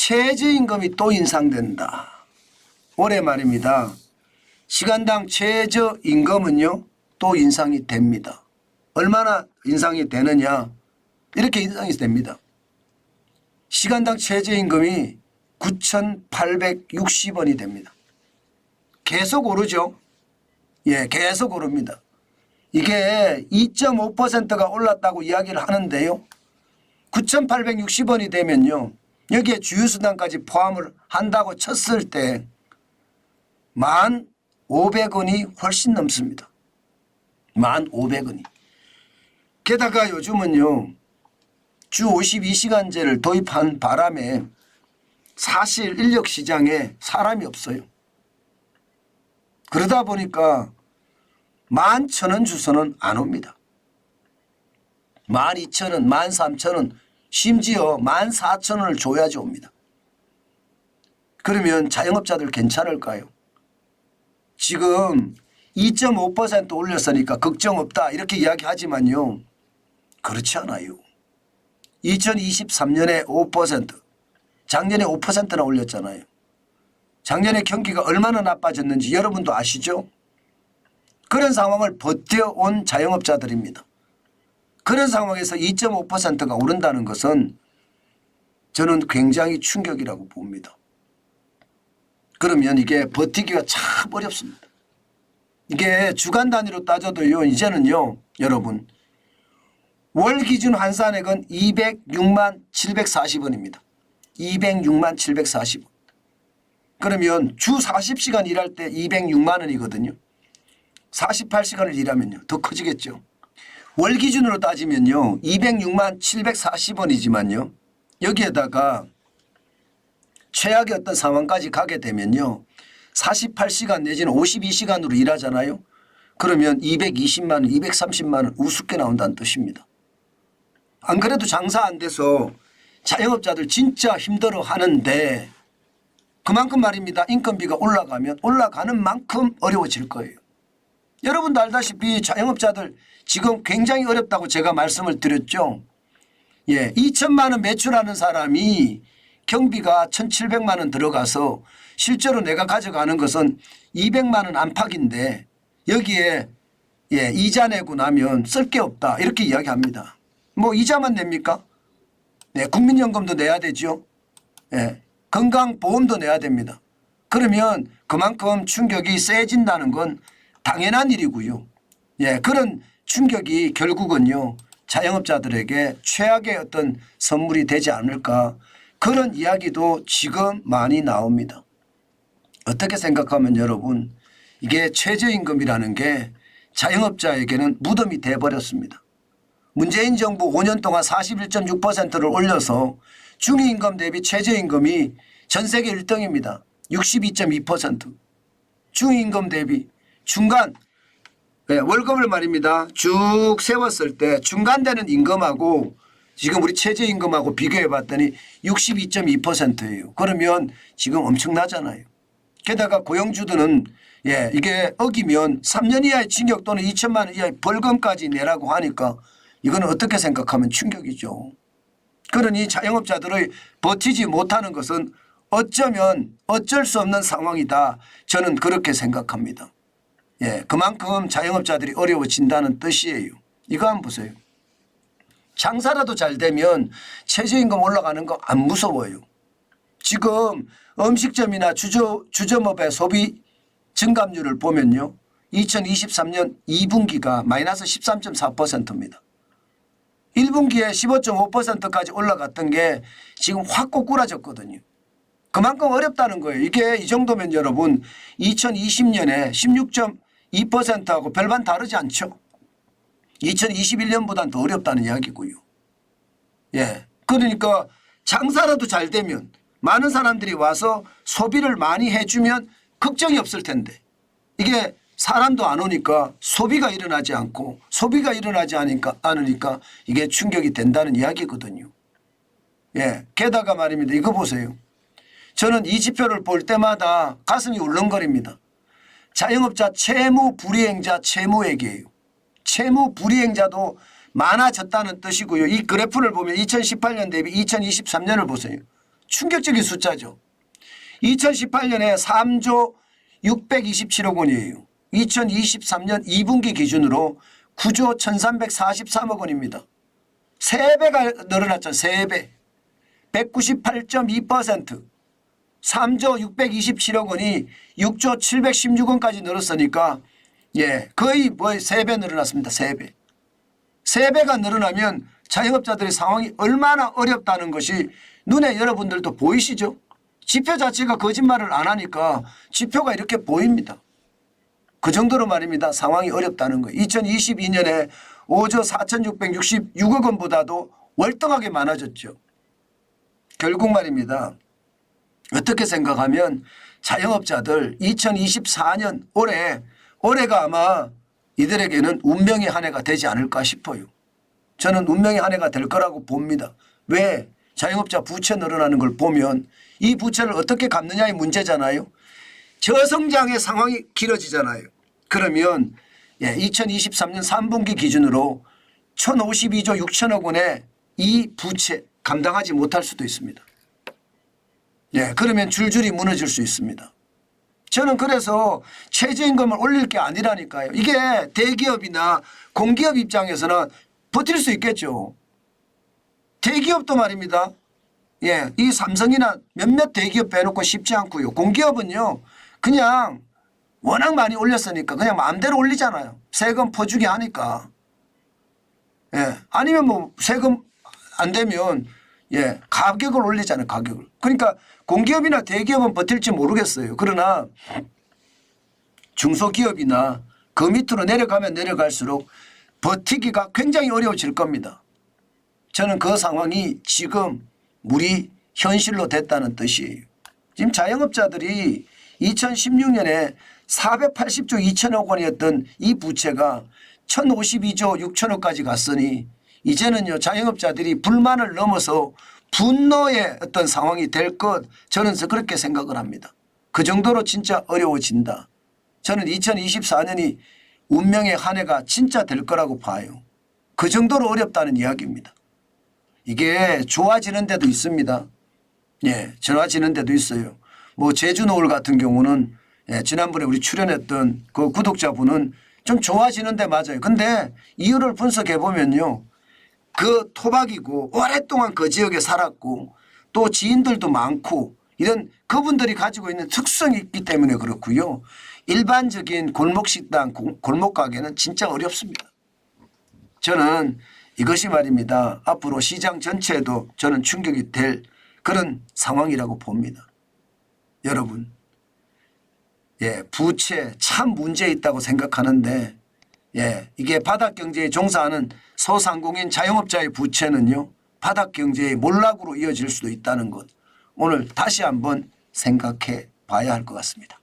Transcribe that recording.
최저임금이 또 인상된다. 올해 말입니다. 시간당 최저임금은요 또 인상이 됩니다. 얼마나 인상이 되느냐, 이렇게 인상이 됩니다. 시간당 최저임금이 9,860원이 됩니다. 계속 오르죠. 예, 계속 오릅니다. 이게 2.5%가 올랐다고 이야기를 하는데요. 9,860원이 되면요, 여기에 주유수당까지 포함을 한다고 쳤을 때 1,500원이 훨씬 넘습니다. 1,500원이. 게다가 요즘은요 주 52시간제를 도입한 바람에 사실 인력시장에 사람이 없어요. 그러다 보니까 11,000원 주서는 안 옵니다. 12,000원, 13,000원, 심지어 14,000원을 줘야지 옵니다. 그러면 자영업자들 괜찮을까요? 지금 2.5% 올렸으니까 걱정 없다 이렇게 이야기하지만요, 그렇지 않아요. 2023년에 5%, 작년에 5%나 올렸잖아요. 작년에 경기가 얼마나 나빠졌는지 여러분도 아시죠? 그런 상황을 버텨온 자영업자들입니다. 그런 상황에서 2.5%가 오른다는 것은 저는 굉장히 충격이라고 봅니다. 그러면 이게 버티기가 참 어렵습니다. 이게 주간 단위로 따져도요, 이제는요 여러분, 월 기준 환산액은 206만 740원입니다. 206만 740원. 그러면 주 40시간 일할 때 206만 원이거든요. 48시간을 일하면요 더 커지겠죠. 월 기준으로 따지면요 206만 740원이지만요 여기에다가 최악의 어떤 상황까지 가게 되면요 48시간 내지는 52시간으로 일하잖아요. 그러면 220만 원, 230만 원 우습게 나온다는 뜻입니다. 안 그래도 장사 안 돼서 자영업자들 진짜 힘들어 하는데 그만큼 말입니다. 인건비가 올라가면 올라가는 만큼 어려워질 거예요. 여러분도 알다시피 자영업자들 지금 굉장히 어렵다고 제가 말씀을 드렸죠. 예, 2천만 원 매출하는 사람이 경비가 1,700만 원 들어가서 실제로 내가 가져가는 것은 200만 원 안팎인데 여기에 예, 이자 내고 나면 쓸 게 없다 이렇게 이야기합니다. 뭐 이자만 냅니까? 네, 국민연금도 내야 되죠. 예, 건강보험도 내야 됩니다. 그러면 그만큼 충격이 세진다는 건 당연한 일이고요. 예, 그런 충격이 결국은요 자영업자들에게 최악의 어떤 선물이 되지 않을까, 그런 이야기도 지금 많이 나옵니다. 어떻게 생각하면 여러분, 이게 최저임금이라는 게 자영업자에게는 무덤이 돼버렸습니다. 문재인 정부 5년 동안 41.6%를 올려서 중위임금 대비 최저임금이 전 세계 1등입니다. 62.2%. 중위임금 대비 중간 네, 월급을 말입니다. 쭉 세웠을 때 중간되는 임금하고 지금 우리 최저임금하고 비교해 봤더니 62.2%예요. 그러면 지금 엄청나잖아요. 게다가 고용주들은 예, 이게 어기면 3년 이하의 징역 또는 2천만 원 이하의 벌금까지 내라고 하니까 이거는 어떻게 생각하면 충격이죠. 그러니 자영업자들의 버티지 못하는 것은 어쩌면 어쩔 수 없는 상황이다. 저는 그렇게 생각합니다. 예, 그만큼 자영업자들이 어려워진다는 뜻이에요. 이거 한번 보세요. 장사라도 잘 되면 최저임금 올라가는 거 안 무서워요. 지금 음식점이나 주점업의 소비 증감률을 보면요 2023년 2분기가 마이너스 13.4%입니다. 1분기에 15.5%까지 올라갔던 게 지금 확 꼬꾸라졌거든요. 그만큼 어렵다는 거예요. 이게 이 정도면 여러분 2020년에 16.2%하고 별반 다르지 않죠. 2021년보다는 더 어렵다는 이야기고요. 예, 그러니까 장사라도 잘 되면 많은 사람들이 와서 소비를 많이 해주면 걱정이 없을 텐데 이게 사람도 안 오니까 소비가 일어나지 않고 소비가 일어나지 않으니까 이게 충격이 된다는 이야기거든요. 예, 게다가 말입니다. 이거 보세요. 저는 이 지표를 볼 때마다 가슴이 울렁거립니다. 자영업자 채무 불이행자 채무액이에요. 채무 불이행자도 많아졌다는 뜻이고요. 이 그래프를 보면 2018년 대비 2023년을 보세요. 충격적인 숫자죠. 2018년에 3조 627억 원이에요. 2023년 2분기 기준으로 9조 1343억 원입니다. 3배가 늘어났죠. 3배. 198.2%. 3조 627억 원이 6조 716원까지 늘었으니까 거의 3배 늘어났습니다. 3배. 3배가 늘어나면 자영업자들의 상황이 얼마나 어렵다는 것이 눈에 여러분들도 보이시죠? 지표 자체가 거짓말을 안 하니까 지표가 이렇게 보입니다. 그 정도로 말입니다. 상황이 어렵다는 거예요. 2022년에 5조 4,666억 원보다도 월등하게 많아졌죠. 결국 말입니다. 어떻게 생각하면 자영업자들 2024년 올해가 아마 이들에게는 운명의 한 해가 되지 않을까 싶어요. 저는 운명의 한 해가 될 거라고 봅니다. 왜? 자영업자 부채 늘어나는 걸 보면 이 부채를 어떻게 갚느냐의 문제잖아요. 저성장의 상황이 길어지잖아요. 그러면 2023년 3분기 기준으로 1,052조 6천억 원의 이 부채 감당하지 못할 수도 있습니다. 그러면 줄줄이 무너질 수 있습니다. 저는 그래서 최저임금을 올릴 게 아니라니까요. 이게 대기업이나 공기업 입장에서는 버틸 수 있겠죠. 대기업도 말입니다. 이 삼성이나 몇몇 대기업 빼놓고 쉽지 않고요. 공기업은요. 그냥 워낙 많이 올렸으니까 그냥 마음대로 올리잖아요. 세금 퍼주기 하니까. 아니면 뭐 세금 안 되면 가격을 올리잖아요. 가격을. 그러니까 공기업이나 대기업은 버틸지 모르겠어요. 그러나 중소기업이나 그 밑으로 내려가면 내려갈수록 버티기가 굉장히 어려워질 겁니다. 저는 그 상황이 지금 우리 현실로 됐다는 뜻이에요. 지금 자영업자들이 2016년에 480조 2천억 원이었던 이 부채가 1,052조 6천억까지 갔으니 이제는요 자영업자들이 불만을 넘어서 분노의 어떤 상황이 될 것 저는 그렇게 생각을 합니다. 그 정도로 진짜 어려워진다. 저는 2024년이 운명의 한 해가 진짜 될 거라고 봐요. 그 정도로 어렵다는 이야기입니다. 이게 좋아지는 데도 있습니다. 좋아지는 데도 있어요. 뭐 제주노을 같은 경우는 지난번에 우리 출연했던 그 구독자분은 좀 좋아지는 데 맞아요. 근데 이유를 분석해 보면요. 그 토박이고 오랫동안 그 지역에 살았고 또 지인들도 많고 이런 그분들이 가지고 있는 특성이 있기 때문에 그렇고요. 일반적인 골목식당, 골목가게는 진짜 어렵습니다. 저는 이것이 말입니다. 앞으로 시장 전체에도 저는 충격이 될 그런 상황이라고 봅니다. 여러분, 부채 참 문제 있다고 생각하는데 이게 바닥경제에 종사하는 소상공인 자영업자의 부채는요. 바닥경제의 몰락으로 이어질 수도 있다는 것. 오늘 다시 한번 생각해 봐야 할 것 같습니다.